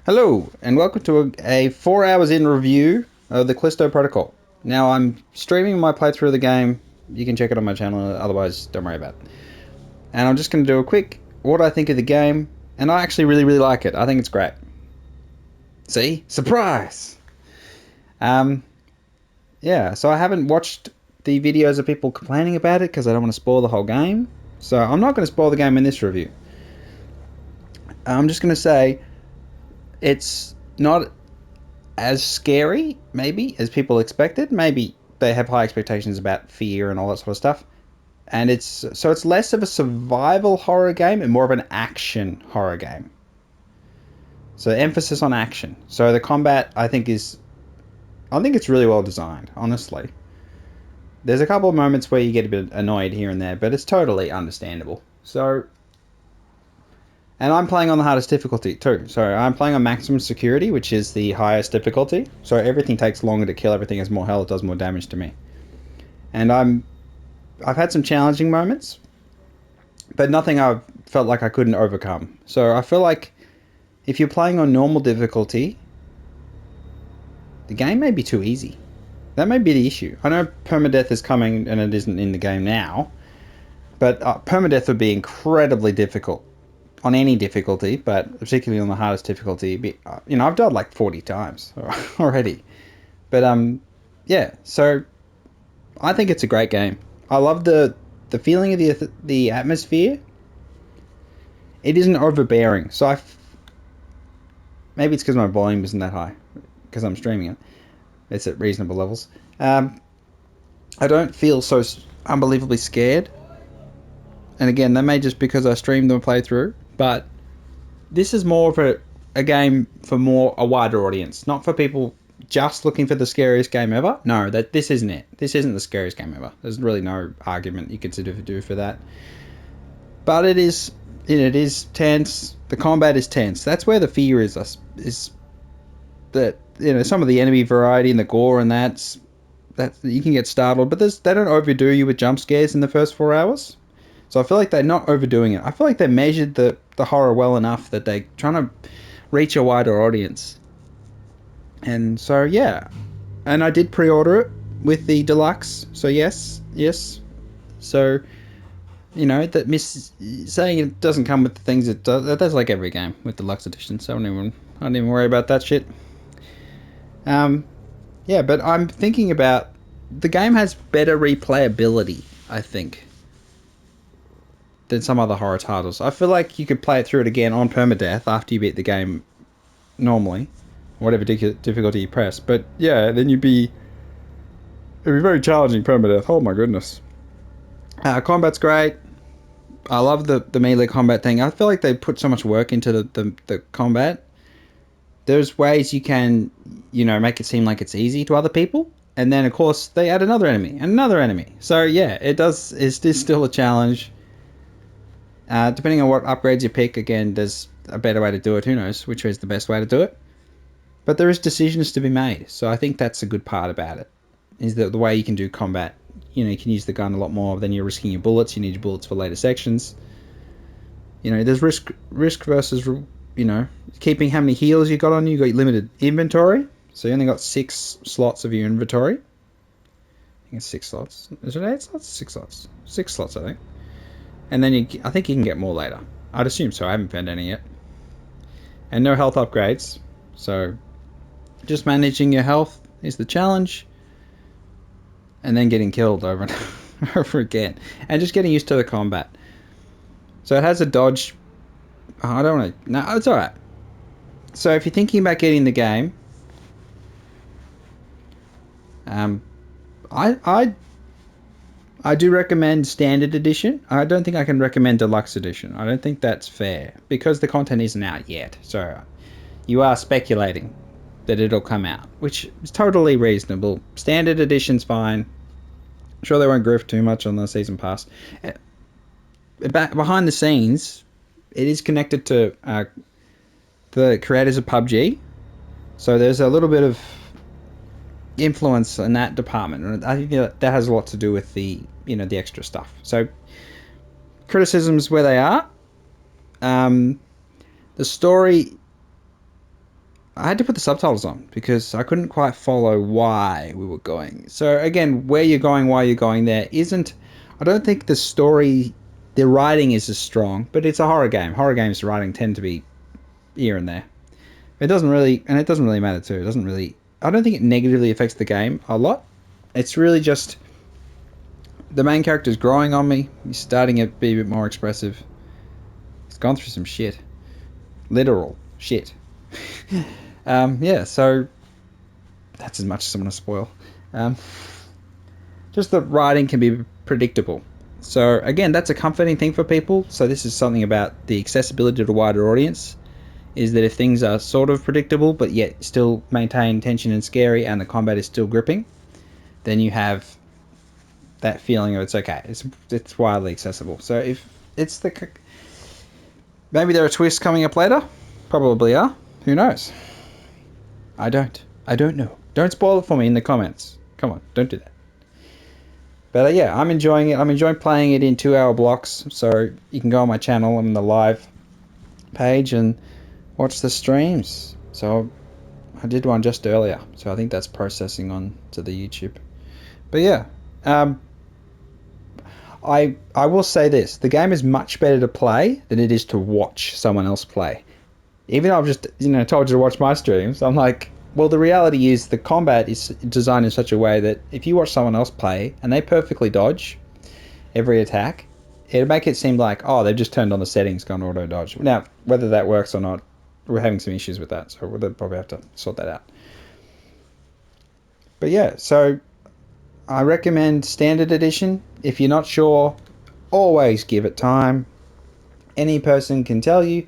Hello, and welcome to a 4 hours in review of the Callisto Protocol. Now, I'm streaming my playthrough of the game. You can check it on my channel, otherwise don't worry about it. And I'm just going to do a quick what I think of the game, and I actually really like it. I think it's great. See? Surprise! Yeah, so I haven't watched the videos of people complaining about it because I don't want to spoil the whole game. So I'm not going to spoil the game in this review. I'm just going to say it's not as scary, maybe, as people expected. Maybe they have high expectations about fear and all that sort of stuff. And it's less of a survival horror game and more of an action horror game. So emphasis on action. So the combat, I think it's really well designed, honestly. There's a couple of moments where you get a bit annoyed here and there, but it's totally understandable. So, and I'm playing on the hardest difficulty too. So I'm playing on maximum security, which is the highest difficulty. So everything takes longer to kill. Everything has more health, does more damage to me. And I've had some challenging moments, but nothing I've felt like I couldn't overcome. So I feel like if you're playing on normal difficulty, the game may be too easy. That may be the issue. I know permadeath is coming and it isn't in the game now, but permadeath would be incredibly difficult on any difficulty, but particularly on the hardest difficulty. I've died like 40 times already. But yeah, so I think it's a great game. I love the feeling of the atmosphere. It isn't overbearing, so maybe it's because my volume isn't that high because I'm streaming it. It's at reasonable levels. I don't feel so unbelievably scared. And again, that may just because I streamed the playthrough, but this is more of a game for a wider audience, not for people just looking for the scariest game ever. No, this isn't it. This isn't the scariest game ever. There's really no argument you could do for that. But it is tense. The combat is tense. That's where the fear is that some of the enemy variety and the gore and that you can get startled, but they don't overdo you with jump scares in the first 4 hours. So I feel like they're not overdoing it. I feel like they measured the horror well enough that they're trying to reach a wider audience. And so, yeah. And I did pre-order it with the deluxe. So, yes. So, that saying it doesn't come with the things it does. That's like every game with deluxe edition. So I don't even worry about that shit. Yeah, but I'm thinking about the game has better replayability, I think, than some other horror titles. I feel like you could play it through it again on permadeath after you beat the game normally, whatever difficulty you press. But yeah, then it'd be very challenging permadeath. Oh my goodness. Combat's great. I love the melee combat thing. I feel like they put so much work into the combat. There's ways you can, make it seem like it's easy to other people. And then, of course, they add another enemy and another enemy. So, yeah, it's still a challenge. Depending on what upgrades you pick, again, there's a better way to do it. Who knows which is the best way to do it. But there is decisions to be made. So I think that's a good part about it, is the way you can do combat. You can use the gun a lot more than you're risking your bullets. You need your bullets for later sections. There's risk versus, keeping how many heals you got on you. You got limited inventory. So you only got 6 slots of your inventory. I think it's 6 slots. Is it 8 slots? 6 slots. 6 slots, I think. And then I think you can get more later. I'd assume so. I haven't found any yet. And no health upgrades. So just managing your health is the challenge. And then getting killed over and over again. And just getting used to the combat. So it has a dodge. Oh, I don't want to. No, it's alright. So if you're thinking about getting the game, I do recommend standard edition. I don't think I can recommend deluxe edition. I don't think that's fair because the content isn't out yet. So you are speculating that it'll come out, which is totally reasonable. Standard edition's fine. I'm sure they won't grift too much on the season pass. Behind the scenes, it is connected to the creators of PUBG. So there's a little bit of influence in that department, and I think that has a lot to do with the extra stuff. So criticisms where they are. The story I had to put the subtitles on because I couldn't quite follow why we were going. So again, where you're going, why you're going there isn't. I don't think the story, the writing is as strong, but it's a horror game. Horror games writing tend to be here and there. It doesn't really, and it doesn't really matter too. It doesn't really. I don't think it negatively affects the game a lot. It's really just the main character's growing on me. He's starting to be a bit more expressive. He's gone through some shit, literal shit. Yeah, so that's as much as I'm going to spoil. Just the writing can be predictable. So again, that's a comforting thing for people. So this is something about the accessibility to a wider audience, is that if things are sort of predictable but yet still maintain tension and scary and the combat is still gripping, then you have that feeling of it's okay. It's widely accessible. So if it's the... Maybe there are twists coming up later. Probably are. Who knows? I don't know. Don't spoil it for me in the comments. Come on, don't do that. But yeah, I'm enjoying it. I'm enjoying playing it in 2-hour blocks. So you can go on my channel on the live page and watch the streams. So I did one just earlier. So I think that's processing on to the YouTube. But yeah, I will say this. The game is much better to play than it is to watch someone else play. Even though I've just, told you to watch my streams, I'm like, well, the reality is the combat is designed in such a way that if you watch someone else play and they perfectly dodge every attack, it'll make it seem like, oh, they've just turned on the settings, gone auto dodge. Now, whether that works or not, we're having some issues with that, so we'll probably have to sort that out. But yeah, so I recommend Standard Edition. If you're not sure, always give it time. Any person can tell you,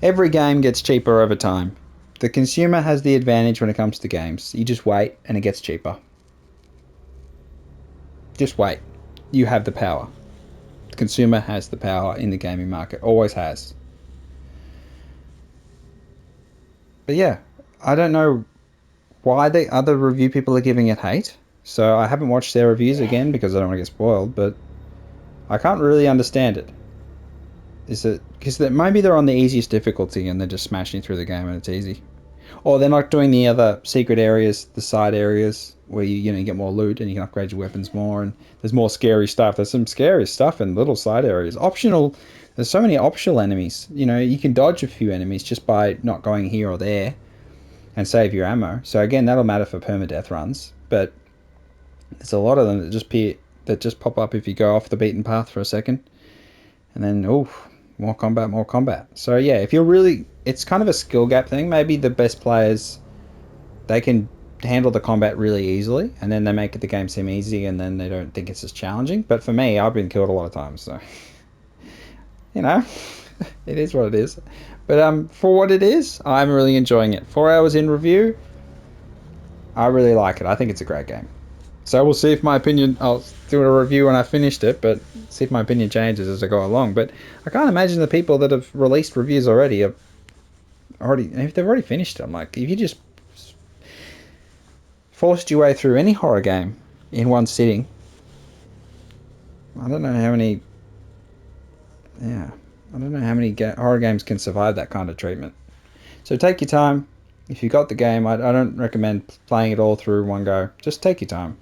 every game gets cheaper over time. The consumer has the advantage when it comes to games. You just wait and it gets cheaper. Just wait. You have the power. The consumer has the power in the gaming market. Always has. But yeah, I don't know why the other review people are giving it hate. So I haven't watched their reviews again because I don't want to get spoiled, but I can't really understand it. Is it because maybe they're on the easiest difficulty and they're just smashing through the game and it's easy, or they're not doing the other secret areas, the side areas where you get more loot and you can upgrade your weapons more, and there's more scary stuff. There's some scary stuff in little side areas. Optional. There's so many optional enemies. You can dodge a few enemies just by not going here or there, and save your ammo. So again, that'll matter for permadeath runs. But there's a lot of them that just pop up if you go off the beaten path for a second, and then more combat, more combat. So yeah, if you're really... It's kind of a skill gap thing. Maybe the best players, they can handle the combat really easily, and then they make the game seem easy, and then they don't think it's as challenging. But for me, I've been killed a lot of times, so... it is what it is. But for what it is, I'm really enjoying it. 4 hours in review, I really like it. I think it's a great game. So we'll see if my opinion... I'll do a review when I finished it, but see if my opinion changes as I go along. But I can't imagine the people that have released reviews already if they've already finished it. I'm like, if you just forced your way through any horror game in one sitting, I don't know how many... Yeah, I don't know how many horror games can survive that kind of treatment. So take your time. If you got the game, I don't recommend playing it all through one go. Just take your time.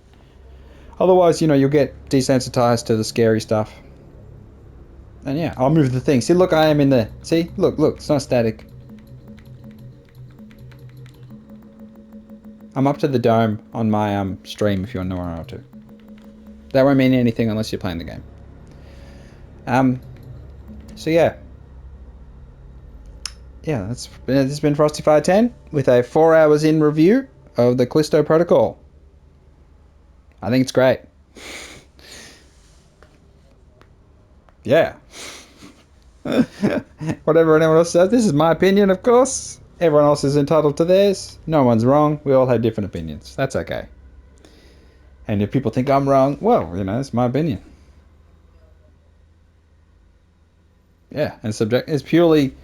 Otherwise, you'll get desensitized to the scary stuff. And yeah, I'll move the thing. See, look, I am in there. See? Look, it's not static. I'm up to the dome on my stream if you want to know where I'm up to. That won't mean anything unless you're playing the game. So yeah. Yeah, this has been Frosty Fire 10 with a 4 hours in review of the Callisto Protocol. I think it's great. Yeah. Whatever anyone else says, this is my opinion, of course. Everyone else is entitled to theirs. No one's wrong. We all have different opinions. That's okay. And if people think I'm wrong, well, it's my opinion. Yeah, and it's purely...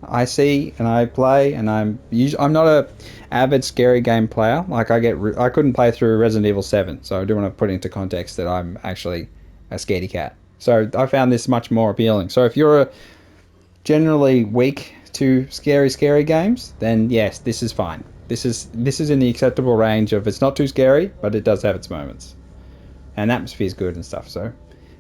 I see and I play, and I'm not a avid scary game player. Like I couldn't play through Resident Evil 7, so I do want to put into context that I'm actually a scaredy cat. So I found this much more appealing. So if you're generally weak to scary games, then yes, this is fine. This is in the acceptable range of it's not too scary, but it does have its moments, and atmosphere's good and stuff. So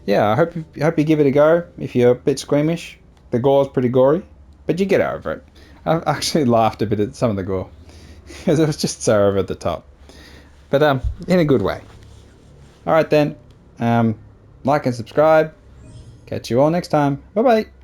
yeah, I hope you give it a go if you're a bit squeamish. The gore's pretty gory, but you get over it. I actually laughed a bit at some of the gore because it was just so over the top, but in a good way. All right then, like and subscribe. Catch you all next time. Bye bye.